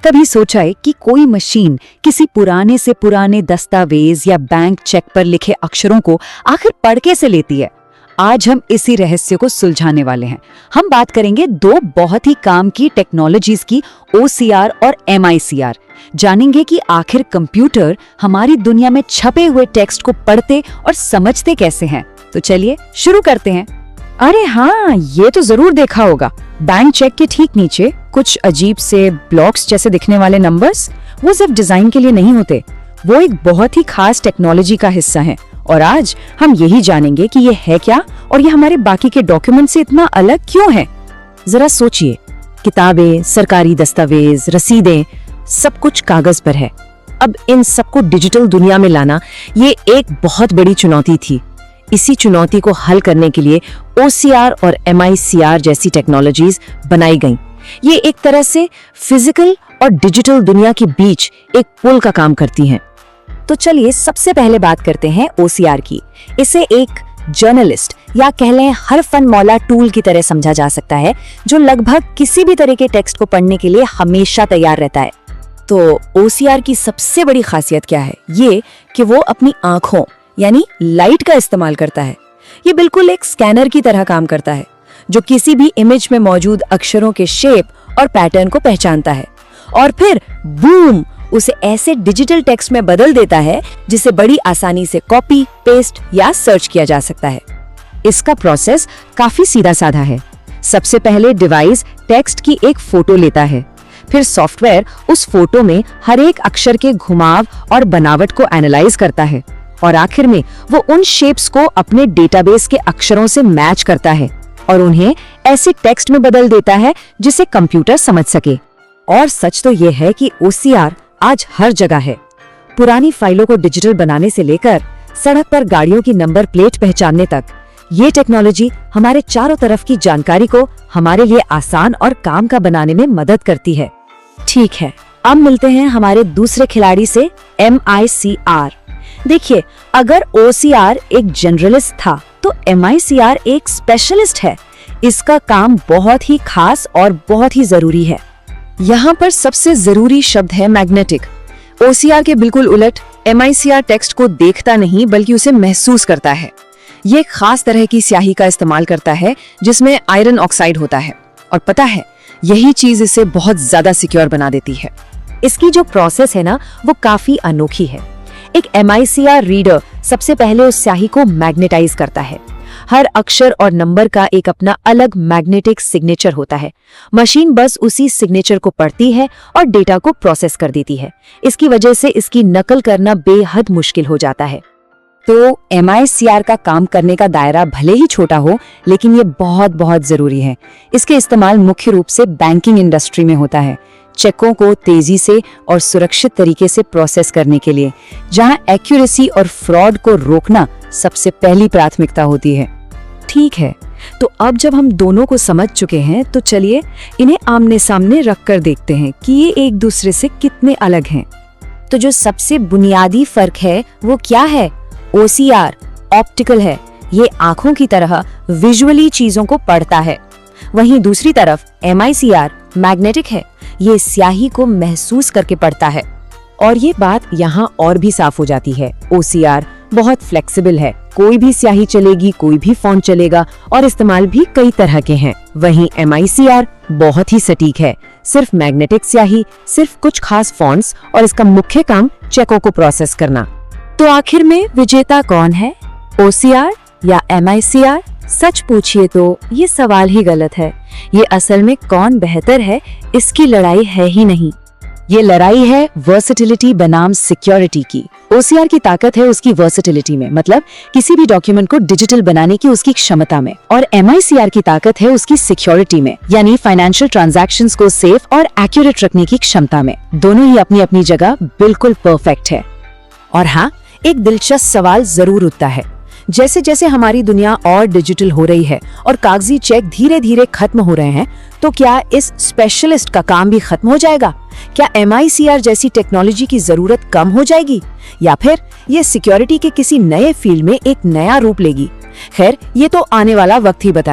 कभी सोचा है कि कोई मशीन किसी पुराने से पुराने दस्तावेज या बैंक चेक पर लिखे अक्षरों को आखिर पढ़ कैसे लेती है? आज हम इसी रहस्य को सुलझाने वाले हैं। हम बात करेंगे दो बहुत ही काम की टेक्नोलॉजीज की, OCR और MICR। जानेंगे कि आखिर कंप्यूटर हमारी दुनिया में छपे हुए टेक्स्ट को पढ़ते और समझते कैसे हैं। तो चलिए शुरू करते हैं। अरे हाँ, ये तो जरूर देखा होगा। बैंक चेक के ठीक नीचे कुछ अजीब से ब्लॉक्स जैसे दिखने वाले नंबर्स। वो सिर्फ डिजाइन के लिए नहीं होते, वो एक बहुत ही खास टेक्नोलॉजी का हिस्सा है। और आज हम यही जानेंगे कि ये है क्या और ये हमारे बाकी के डॉक्यूमेंट से इतना अलग क्यों है। जरा सोचिए, किताबें, सरकारी दस्तावेज, रसीदें, सब कुछ कागज पर है। अब इन सबको डिजिटल दुनिया में लाना ये एक बहुत बड़ी चुनौती थी। इसी चुनौती को हल करने के लिए OCR और MICR जैसी टेक्नोलॉजीज बनाई गईं। ये एक तरह से फिजिकल और डिजिटल दुनिया के बीच एक पुल का काम करती हैं। तो चलिए सबसे पहले बात करते हैं OCR की। इसे एक जर्नलिस्ट या कह लें हरफन मौला टूल की तरह समझा जा सकता है, जो लगभग किसी भी तरह के टेक्स्ट को पढ़ने के लिए हमेशा तैयार रहता है। तो OCR की सबसे बड़ी खासियत क्या है? ये कि वो अपनी आंखों यानी लाइट का इस्तेमाल करता है। ये बिल्कुल एक स्कैनर की तरह काम करता है, जो किसी भी इमेज में मौजूद अक्षरों के शेप और पैटर्न को पहचानता है और फिर बूम उसे ऐसे डिजिटल टेक्स्ट में बदल देता है जिसे बड़ी आसानी से कॉपी, पेस्ट या सर्च किया जा सकता है। इसका प्रोसेस काफी सीधा साधा है। सबसे पहले डिवाइस टेक्स्ट की एक फोटो लेता है, फिर सॉफ्टवेयर उस फोटो में हर एक अक्षर के घुमाव और बनावट को एनालाइज करता है और आखिर में वो उन शेप्स को अपने डेटाबेस के अक्षरों से मैच करता है और उन्हें ऐसे टेक्स्ट में बदल देता है जिसे कंप्यूटर समझ सके। और सच तो ये है कि OCR आज हर जगह है। पुरानी फाइलों को डिजिटल बनाने से लेकर सड़क पर गाड़ियों की नंबर प्लेट पहचानने तक, ये टेक्नोलॉजी हमारे चारों तरफ की जानकारी को हमारे लिए आसान और काम का बनाने में मदद करती है। ठीक है, अब मिलते हैं हमारे दूसरे खिलाड़ी से, MICR। देखिए, अगर OCR एक जनरलिस्ट था तो MICR एक स्पेशलिस्ट है। इसका काम बहुत ही खास और बहुत ही जरूरी है। यहाँ पर सबसे जरूरी शब्द है मैग्नेटिक। OCR के बिल्कुल उलट, MICR टेक्स्ट को देखता नहीं बल्कि उसे महसूस करता है। ये एक खास तरह की स्याही का इस्तेमाल करता है जिसमें आयरन ऑक्साइड होता है, और पता है यही चीज इसे बहुत ज्यादा सिक्योर बना देती है। इसकी जो प्रोसेस है ना, वो काफी अनोखी है। एक MICR रीडर सबसे पहले उस स्याही को मैग्नेटाइज करता है। हर अक्षर और नंबर का एक अपना अलग मैग्नेटिक सिग्नेचर होता है। मशीन बस उसी सिग्नेचर को पढ़ती है और डेटा को प्रोसेस कर देती है। इसकी वजह से इसकी नकल करना बेहद मुश्किल हो जाता है। तो MICR का काम करने का दायरा भले ही छोटा हो, लेकिन ये बहुत बहुत जरूरी है। इसके इस्तेमाल मुख्य रूप से बैंकिंग इंडस्ट्री में होता है, चेकों को तेजी से और सुरक्षित तरीके से प्रोसेस करने के लिए, जहां एक्यूरेसी और फ्रॉड को रोकना सबसे पहली प्राथमिकता होती है। ठीक है, तो अब जब हम दोनों को समझ चुके हैं, तो चलिए इन्हें आमने सामने रखकर देखते हैं कि ये एक दूसरे से कितने अलग हैं। तो जो सबसे बुनियादी फर्क है वो क्या है? OCR ऑप्टिकल है, ये आंखों की तरह विजुअली चीजों को पढ़ता है। वहीं दूसरी तरफ MICR मैग्नेटिक है, ये स्याही को महसूस करके पढ़ता है। और ये बात यहाँ और भी साफ हो जाती है, OCR बहुत फ्लेक्सिबल है, कोई भी स्याही चलेगी, कोई भी फॉन्ट चलेगा और इस्तेमाल भी कई तरह के हैं। वहीं MICR बहुत ही सटीक है, सिर्फ मैग्नेटिक स्याही, सिर्फ कुछ खास फॉन्ट्स और इसका मुख्य काम चेकों को प्रोसेस करना। तो आखिर में विजेता कौन है, OCR या MICR? सच पूछिए तो ये सवाल ही गलत है। ये असल में कौन बेहतर है, इसकी लड़ाई है ही नहीं। ये लड़ाई है वर्सेटिलिटी बनाम सिक्योरिटी की। OCR की ताकत है उसकी वर्सेटिलिटी में, मतलब किसी भी डॉक्यूमेंट को डिजिटल बनाने की उसकी क्षमता में, और MICR की ताकत है उसकी सिक्योरिटी में, यानी फाइनेंशियल ट्रांजैक्शंस को सेफ और एक्यूरेट रखने की क्षमता में। दोनों ही अपनी अपनी जगह बिल्कुल परफेक्ट है। और हाँ, एक दिलचस्प सवाल जरूर उठता है, जैसे जैसे हमारी दुनिया और डिजिटल हो रही है और कागजी चेक धीरे धीरे खत्म हो रहे हैं, तो क्या इस स्पेशलिस्ट का काम भी खत्म हो जाएगा? क्या MICR जैसी टेक्नोलॉजी की जरूरत कम हो जाएगी, या फिर ये सिक्योरिटी के किसी नए फील्ड में एक नया रूप लेगी? खैर, ये तो आने वाला वक्त ही बताए।